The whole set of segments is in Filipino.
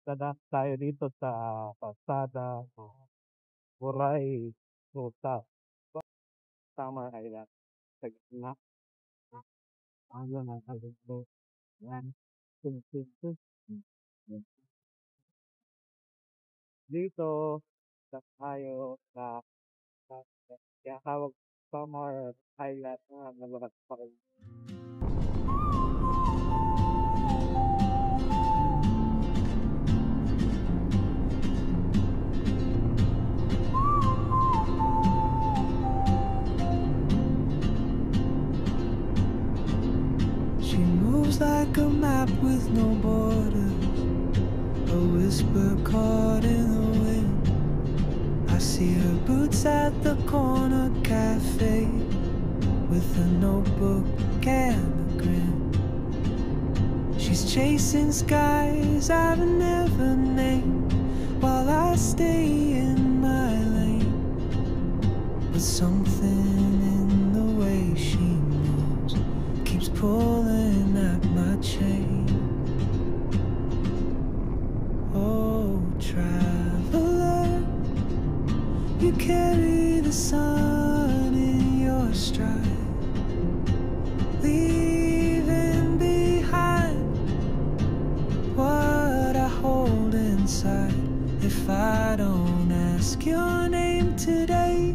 Tada tayo dito sa kalsada Buray Ruta. Tama Island. Sa gitna. Ano na kalugbo. Yan. Dito tayo sa kaya tawag Summer Island na nalukat pa rin. She moves like a map with no borders, a whisper caught in the wind. I see her boots at the corner cafe with a notebook and a grin. She's chasing skies I've never named while I stay in my lane. But something in the way she moves keeps pulling at my chain. Oh, traveler, you carry the sun in your stride, leaving behind what I hold inside. If I don't ask your name today,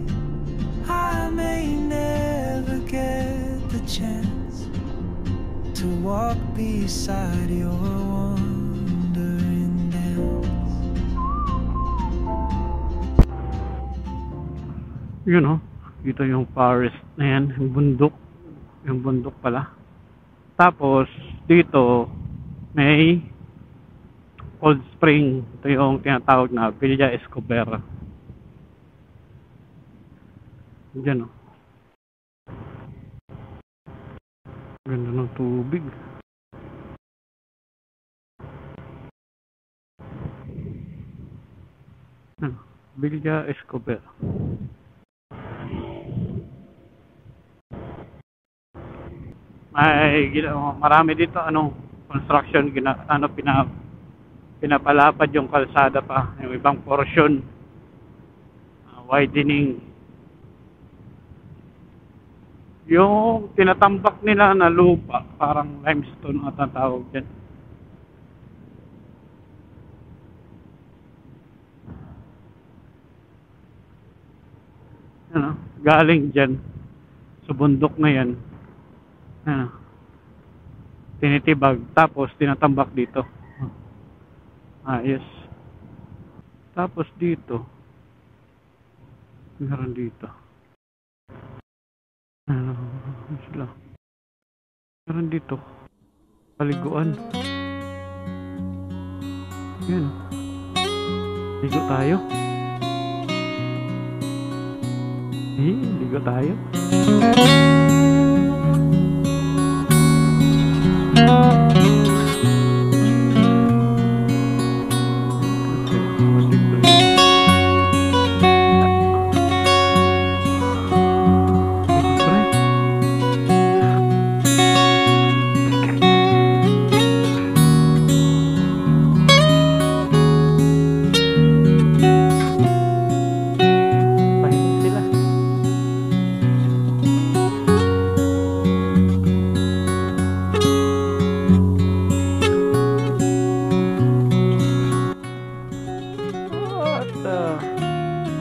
I may never get the chance to walk beside your wandering dance. Yun oh, dito yung forest na yan, yung bundok pala. Tapos dito may cold spring, ito yung tinatawag na Villa Escobar. Diyan oh, ganda ng tubig. Villa Escobar. May marami dito construction pinapalapad yung kalsada pa, yung ibang portion widening. Yung tinatambak nila na lupa parang limestone at tawag dyan. Galing dyan sa bundok na yan, tinitibag tapos tinatambak dito. Yes. Tapos dito meron dito sila, meron dito paliguan. Yun, ligo tayo. Ligo tayo.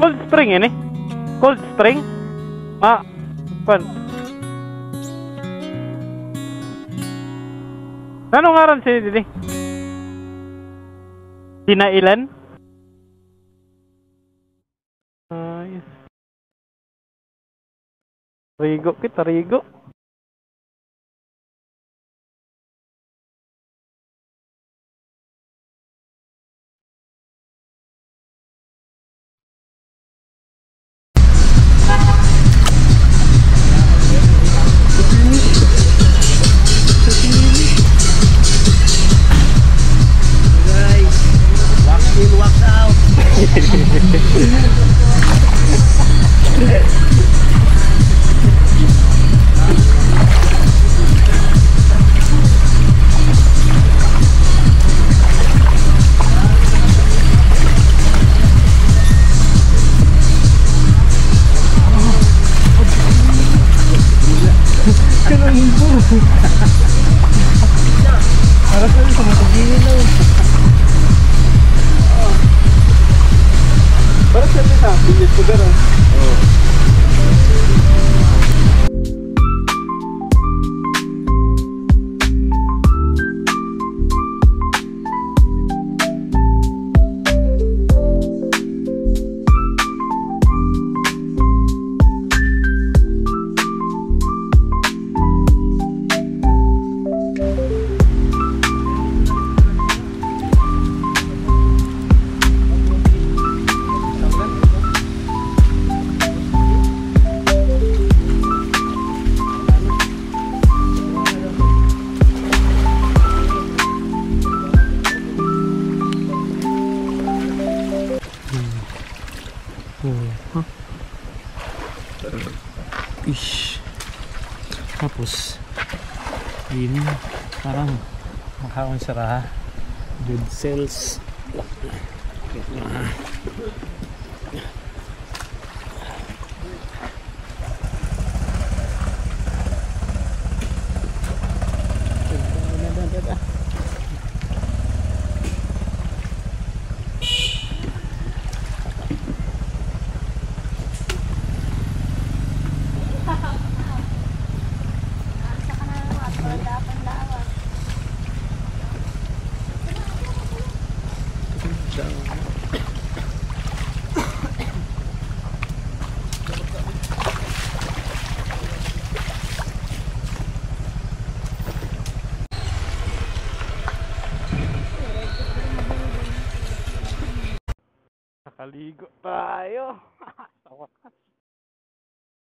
Cold spring ini? Cold spring? Pan. Ano ngaran sini didi? Sinailan? Yes. Rigo kita, Rigo. Para sa matugingin daw. Para sa bilis ko gano'n. Fish. Tapos yun parang makakaon sara good sales. Nakaligo tayo. Sa wakas.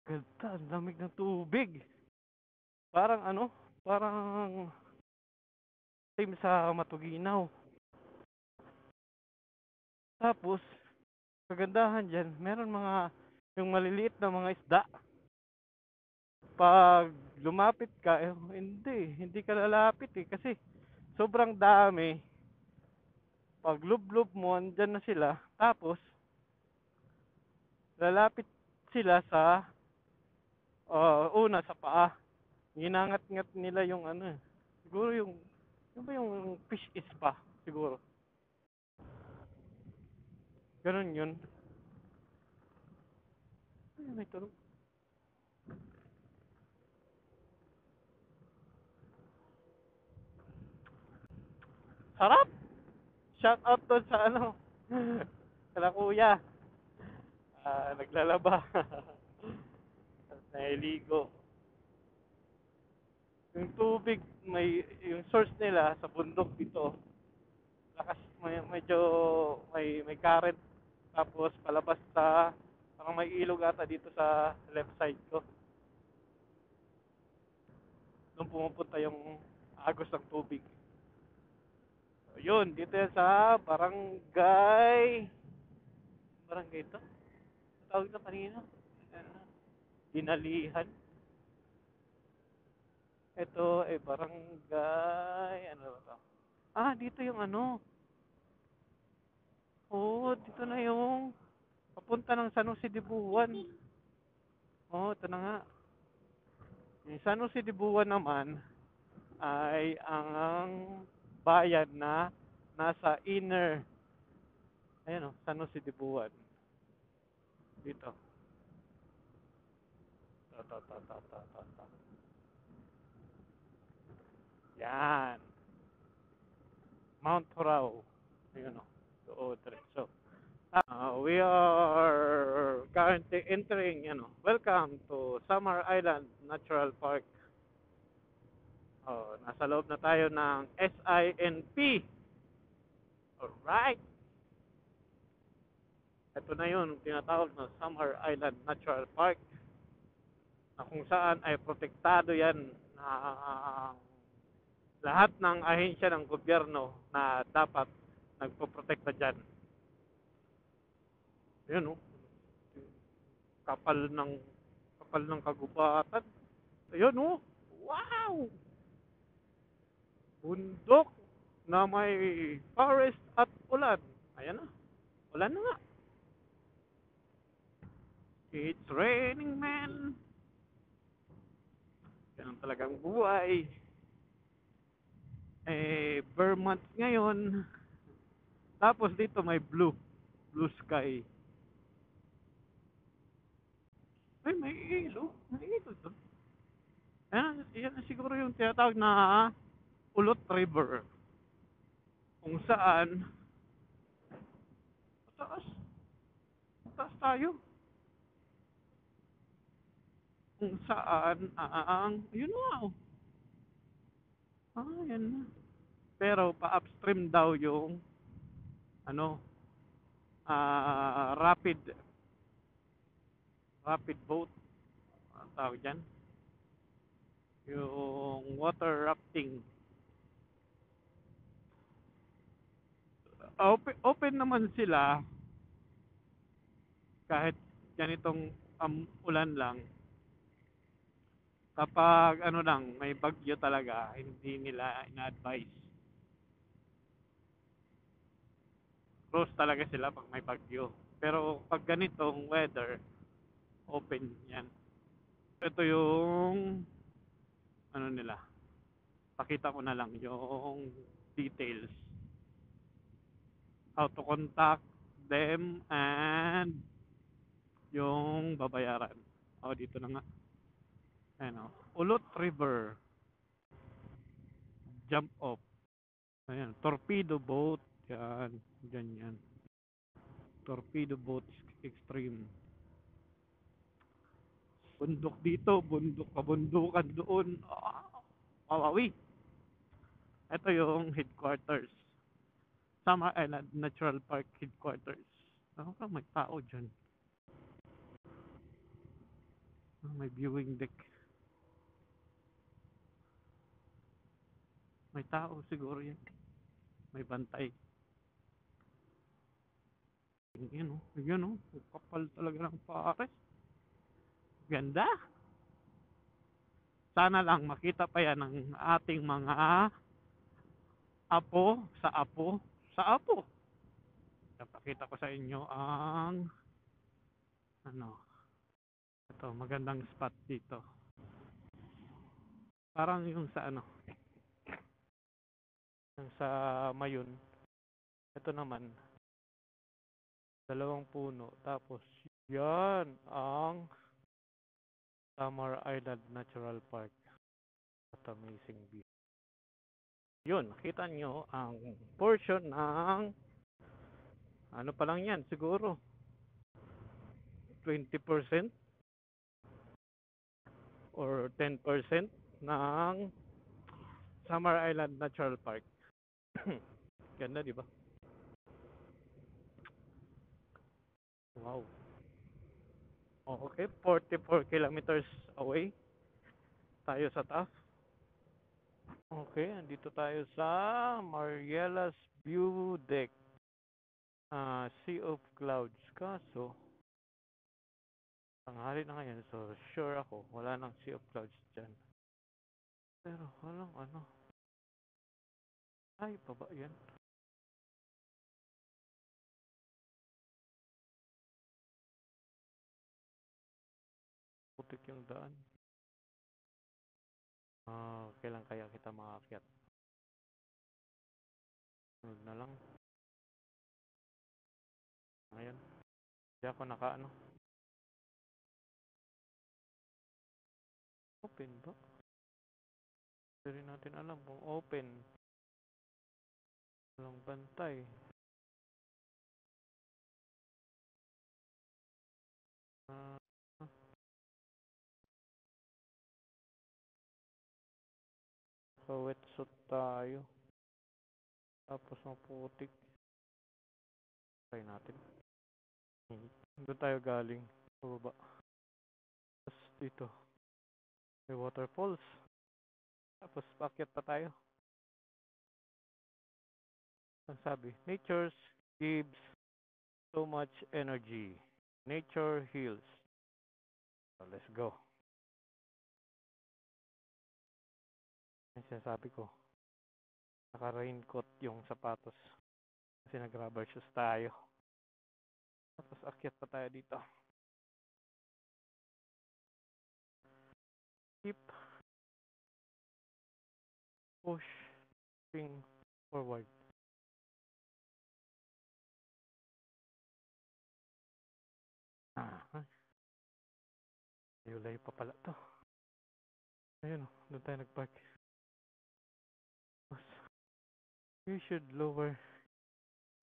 Ganda, ang lamig ng tubig. Parang ano, parang same sa Matuginaw. Tapos, kagandahan dyan, meron mga, yung maliliit na mga isda. Pag lumapit ka, hindi ka lalapit eh. Kasi, sobrang dami. Pag lublob mo, andyan na sila. Tapos, lalapit sila sa, una sa paa. Ginangat-ngat nila yung ano, siguro yung ba yung fish is pa, siguro. Ganun yun. Ay, may tulog. Sarap! Shout out doon sa ano, kala kuya. Naglalaba. Nahiligo. Yung tubig, yung source nila sa bundok dito. Lakas, medyo may current. Tapos palabas sa, parang may ilog ata dito sa left side ko. Doon pumupunta yung agos ng tubig. So, yun, dito yan sa barangay. Barangay ito? Tawag na kanina. Dinalihan. Ito ay barangay. Ano ba ito? Dito yung ano. Oo, dito na yung papunta ng San Jose de Buwan. Oo, ito na nga. Yung San Jose de Buwan naman ay ang bayan na nasa inner. Ayan o, San Jose de Buwan. Dito. Ta. Yan. Mount Horao. Ayun o. Doon, diretso. We are currently entering, welcome to Summer Island Natural Park. Nasa loob na tayo ng SINP. Alright. Ito na yun, tinatawag na Summer Island Natural Park. Na kung saan ay protektado yan na lahat ng ahensya ng gobyerno na dapat nagpoprotekta dyan. Yun, kapal ng kagubatan. Ayun, wow! Bundok na may forest at ulan. Ayan na. Ulan na nga. It's raining, man. Ganun talagang buhay. Vermont ngayon. Tapos dito may blue sky. Ay, may ilo. May ilo to. Yan siguro yung tinatawag na Ulot River. Kung saan, mataas. Mataas tayo. Kung saan yun na. Yan na. Pero pa-upstream daw yung, ano, rapid boat. Ang tawag dyan? Yung water rafting. Open naman sila kahit ganitong ulan lang. Kapag ano lang, may bagyo talaga, hindi nila ina-advise. Close talaga sila pag may bagyo. Pero pag ganitong weather, open yan. Ito yung ano nila. Pakita ko na lang yung details. How to contact them and yung babayaran. Dito na nga. Ayan Ulot River. Jump off. Ayan. Torpedo boat. Yan. Ganyan. Torpedo boat extreme. Bundok dito. Bundok. Kabundukan doon. Wawawi. Ito yung headquarters. Summer Island Natural Park headquarters. May tao dyan. May viewing deck. May tao siguro yan. May bantay. Yan kapal talaga ng pares. Ganda. Sana lang makita pa yan ng ating mga apo. Napakita ko sa inyo ang ito, magandang spot dito. Parang yung sa yung sa Mayon. Ito naman, dalawang puno. Tapos, yan ang Summer Island Natural Park. At amazing view. Yun, nakita nyo ang portion ng ano pa lang yan, siguro 20% or 10% ng Summer Island Natural Park. Ganda, di ba? Wow. Okay, 44 kilometers away tayo sa taas. Okay, andito tayo sa Mariela's View Deck. Sea of Clouds. Kaso, tanghali na ngayon, so sure ako, wala nang Sea of Clouds dyan. Pero walang ay, baba yan. Putik yung daan. Kailan kaya kita makaakyat? Sunod na lang. Ngayon, hindi ako open ba? Hindi rin natin alam kung open. Walang bantay. So wetsuit tayo. Tapos maputik. Try natin. Doon tayo galing. Pababa. Tapos dito. May waterfalls. Tapos paakyat pa tayo. Ang sabi, nature gives so much energy. Nature heals. So let's go. Ang sinasabi ko, naka-raincoat yung sapatos. Kasi nag-rubber shoes tayo. Tapos akyat pa tayo dito. Keep pushing forward. Yulay pa pala to. Ayun, doon tayo nagpark. You should lower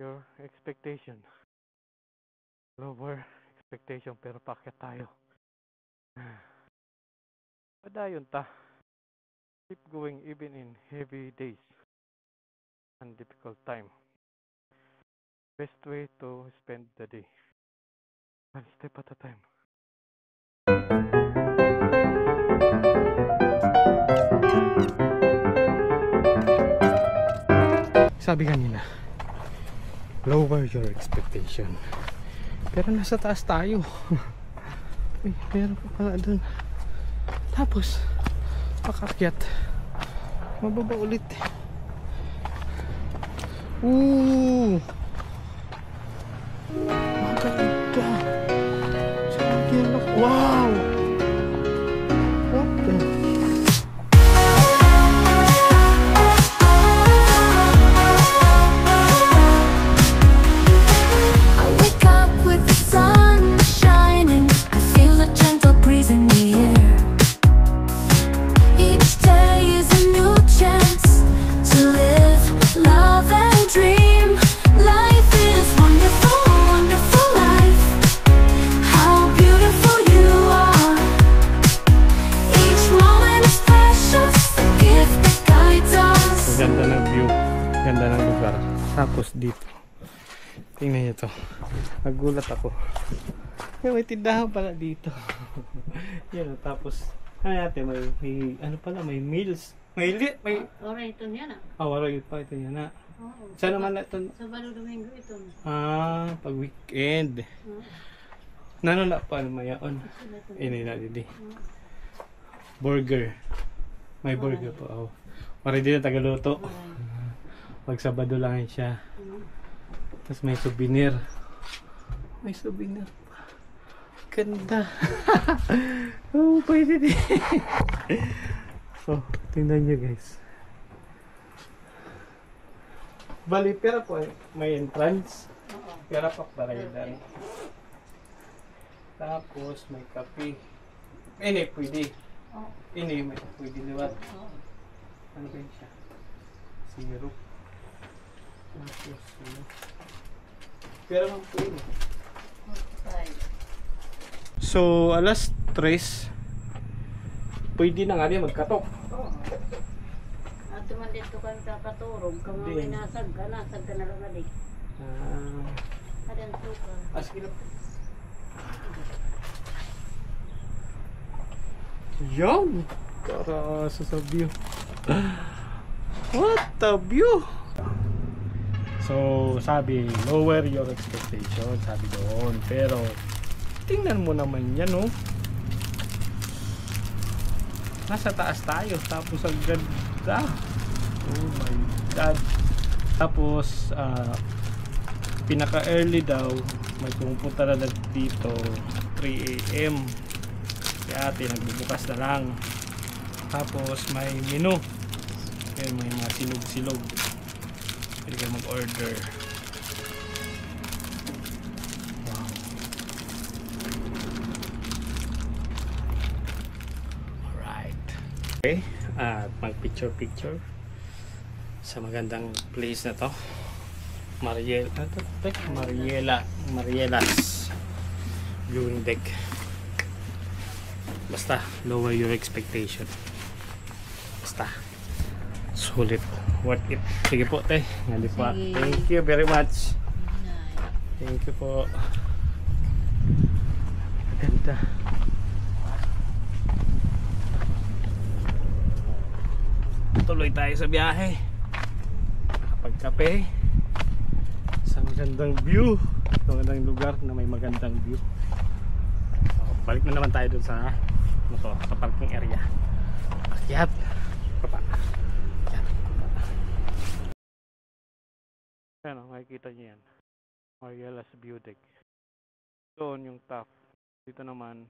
your expectation. Lower expectation, pero paakyat tayo. Padayon ta. Keep going even in heavy days and difficult time. Best way to spend the day. One step at a time. Sabi kanina, lower your expectation. Pero nasa taas tayo. Uy, meron pa pala dun. Tapos, pakakyat. Mababa ulit. Maganda. Wow! What the? Tapos dito, tingnan nyo to, nagulat ako. May tindahan pala dito. Yan, tapos ano natin, may ano pala, may meals, may Oray ito niya na. oray pa ito yan na. Oo. Saan naman na ito? Sabado Domingo ito. Pag weekend. Nano na pa ano mayaon. Ini na didi. Burger. May burger po. Oh. Oray din na tagaluto. Pag Sabado lang siya. Tapos may souvenir. May souvenir pa. Ganda. Oh, pwede din. So, tingnan nyo guys. Bali, pera po may entrance. Pera pa paraidan. Tapos may kape. Ini, pwede. Ini, may pwede liwat. Ano ba yun siya? Syrup. Tapos, pera lang pwede. So, alas 3, pwede na nga din magkatok. At man dito kami kakaturog. Kung may nasag ka na lang na di. Adan suka. Sige. Yan! Karasa sa view. What a view! So, sabi, lower your expectation, sabi doon. Pero, tingnan mo naman yan, no? Nasa taas tayo, tapos ang ganda. Oh my God. Tapos, pinaka-early daw, may pumunta na dito, 3 AM. Kaya ate, nagbubukas na lang. Tapos, may menu. Kaya may mga silog-silog. Pwede kayo mag-order. Wow. Alright. Okay. At mag-picture-picture sa magandang place na to. Marielas viewing deck. Basta lower your expectation. Basta sulit, worth it. Sige po te, ngali po. Thank you very much. Thank you po. Ganda. Tuloy tayo sa biyahe. Nakapagkape sa magandang view, sa magandang lugar na may magandang view. So, balik na naman tayo dun sa sa parking area. Akyat baba. Ayan o, makikita nyo yan, Marielas View Deck. Doon yung top, dito naman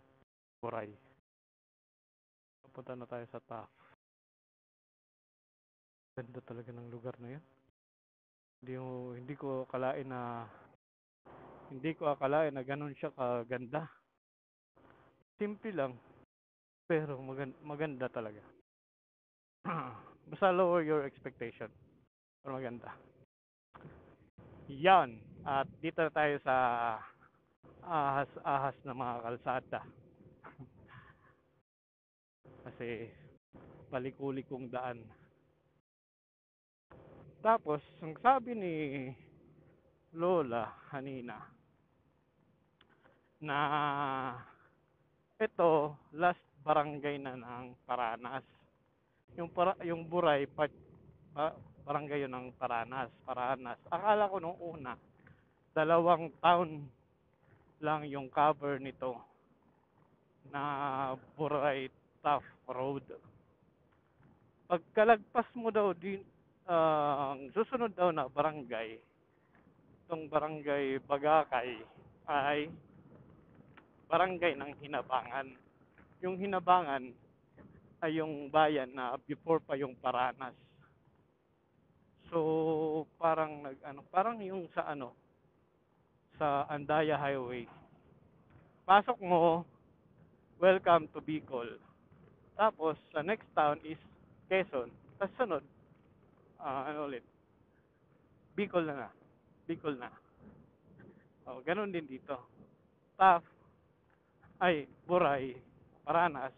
Boracay. Papunta na tayo sa top. Ganda talaga ng lugar na yun. Hindi ko akalain na ganun siya kaganda. Simple lang, pero maganda talaga. Basta lower your expectation. Pero maganda. Yan. At dito na tayo sa ahas na mga kalsada. Kasi palikulikong daan. Tapos, ang sabi ni Lola kanina na ito last barangay na ng Paranas. Yung Buray barangay yun ng Paranas. Akala ko nung una 2 town lang yung cover nito na Buray Tough Road. Pagkalagpas mo daw din ang susunod daw na barangay, itong barangay Bagakay ay barangay ng Hinabangan. Yung Hinabangan ay yung bayan na before pa yung Paranas. So parang yung sa Andaya Highway. Pasok mo, welcome to Bicol. Tapos sa next town is Quezon. Tapos sunod, ulit? Bicol na. Bicol na. Oh, ganun din dito. Buray, Paranas.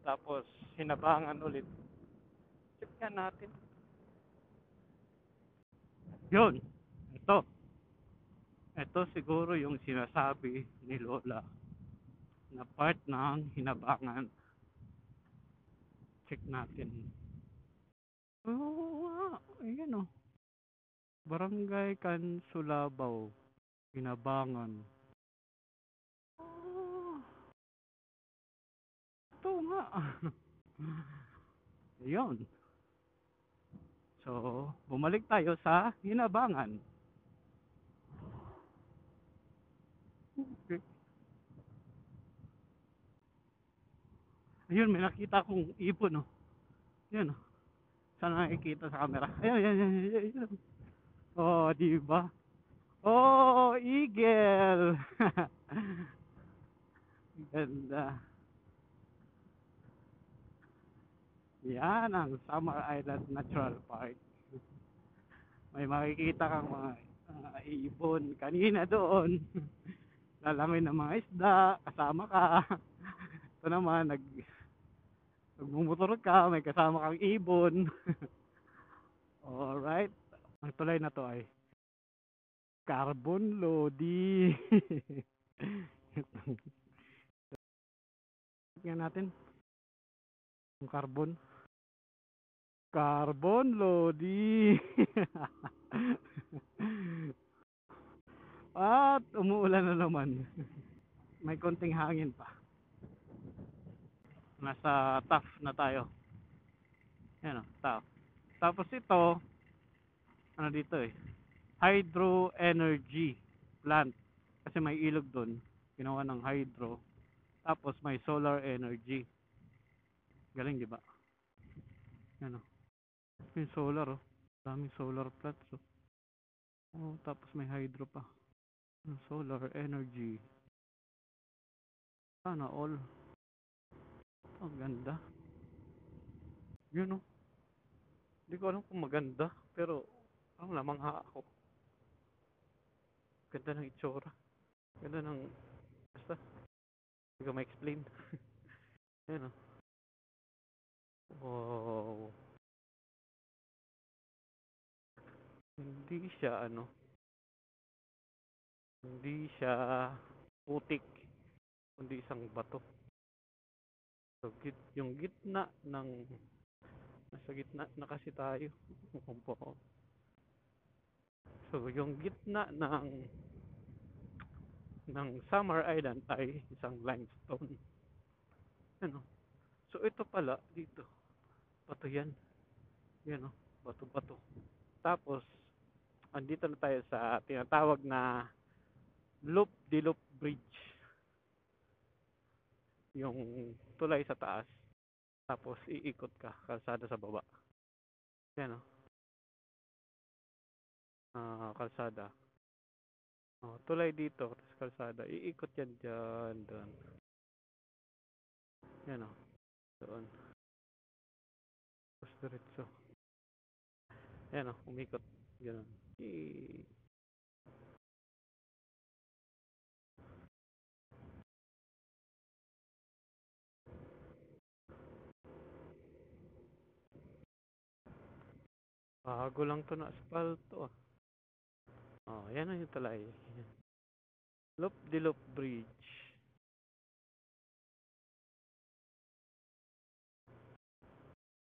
Tapos Hinabangan ulit. Check nga natin. Yun. Ito siguro yung sinasabi ni Lola na part ng Hinabangan. Check natin. Oo, ayan o. Barangay Kansulabaw, Hinabangan. Oh, ito nga. Yun. So, bumalik tayo sa Hinabangan. Okay. Ayun, may nakita akong ibon, no. Yan, no. Sana nakikita sa camera. Ayun. Oh, di ba? Oh, eagle. Ganda. Yan ang Summer Island Natural Park. May makikita kang mga ibon kanina doon. Lalangoy ng mga isda, kasama ka. Ito naman, nagmumotor ka, may kasama kang ibon. Alright. Ang tulay na to ay Carbon Lodi. Tingnan natin. Yung Carbon Lodi. At umuulan na naman. May konting hangin pa. Nasa Tough na tayo. Yan o, Tough. Tapos ito, dito hydro energy plant. Kasi may ilog doon. Ginawa ng hydro. Tapos may solar energy. Galing, di ba? Yan o. May solar, daming solar plants, tapos may hydro pa. Solar energy. Sana all. Ang ganda. Yun, Hindi ko alam kung maganda, pero ang lamangha ako. Ganda ng itsura. Ganda ng basta. Hindi ko ma-explain. Yan, Wow. Hindi siya putik, kundi isang bato. So, yung gitna nasa gitna na kasi tayo. So, yung gitna ng Summer Island ay isang limestone. So, ito pala dito. Bato yan. Yan, bato-bato. Tapos, andito na tayo sa tinatawag na Loop-de-Loop Bridge. Yung tulay sa taas. Tapos, iikot ka kalsada sa baba. Yan o. Kalsada. Tulay dito, tapos kalsada. Iikot yan dyan, doon. Yan o. Doon. Tapos diretso. Yan o, umikot. Ganun. Bago lang to na asfalto. Yan na yung tulay. Loop-de-loop bridge.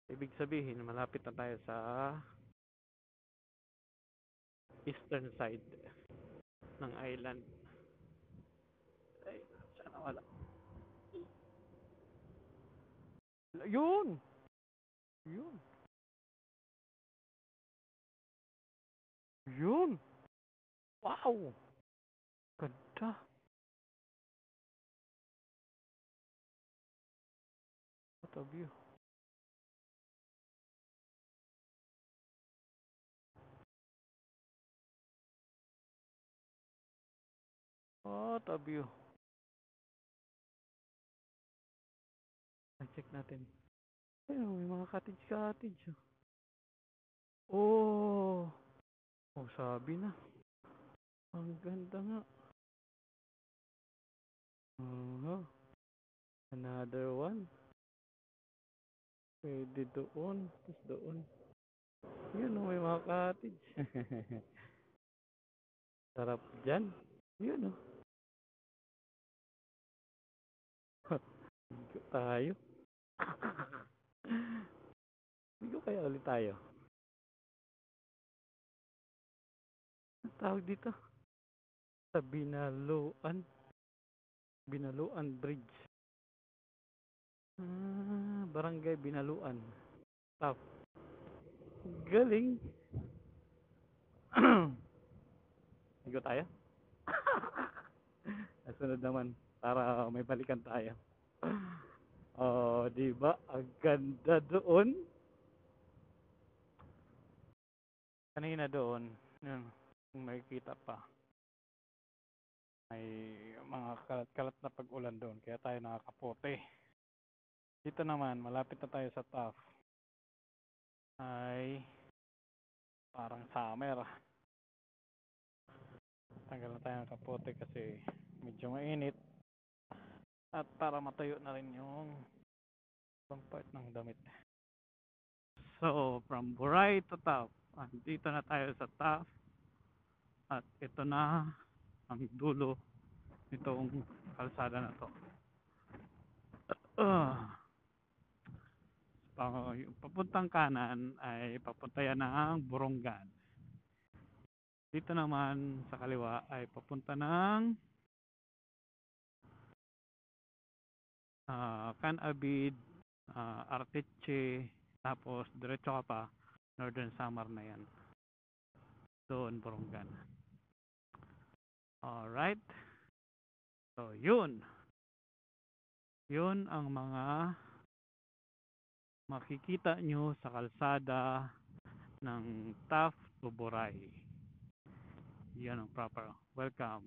Ibig sabihin, malapit na tayo sa eastern side ng island. Ay, sana wala. Yun! Yun! Yun! Wow! Ganda! What a view! What a view! Check natin. Ayun, may mga cottage. Oh! Sabi na. Ang ganda nga. Another one. Pwede doon. Tapos doon. Yun, may mga cottage. Sarap dyan. Yun, Bigo tayo. Bigo kaya ulit tayo. Ang tawag dito? Sa Binaluan. Binaluan Bridge. Barangay Binaluan. Top. Galing. Bigo tayo. Nasunod naman para may balikan tayo. Di ba? Ang ganda doon. Kanina doon, yun, makikita pa. May mga kalat-kalat na pag-ulan doon, kaya tayo nakakapote. Dito naman, malapit na tayo sa top. Ay parang summer. Tanggal na tayo ng kapote kasi medyo mainit. At para matayo na rin yung part ng damit. So, from Buray to top. Dito na tayo sa top. At ito na ang dulo nitong kalsada na to. Yung papuntang kanan ay papunta yan ng Borongan. Dito naman sa kaliwa ay papunta ng Canabid, Arteche, tapos diretso ka pa Northern Samar na yan. Doon Borongan. Alright. So yun ang mga makikita nyo sa kalsada ng Taft to Boray. Yan ang proper. Welcome,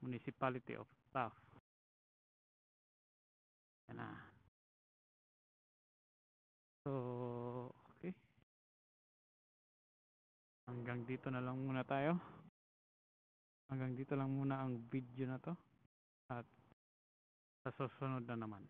Municipality of Taft. Yan na. So, okay. Hanggang dito na lang muna tayo. Hanggang dito lang muna ang video na to. At sa susunod na naman.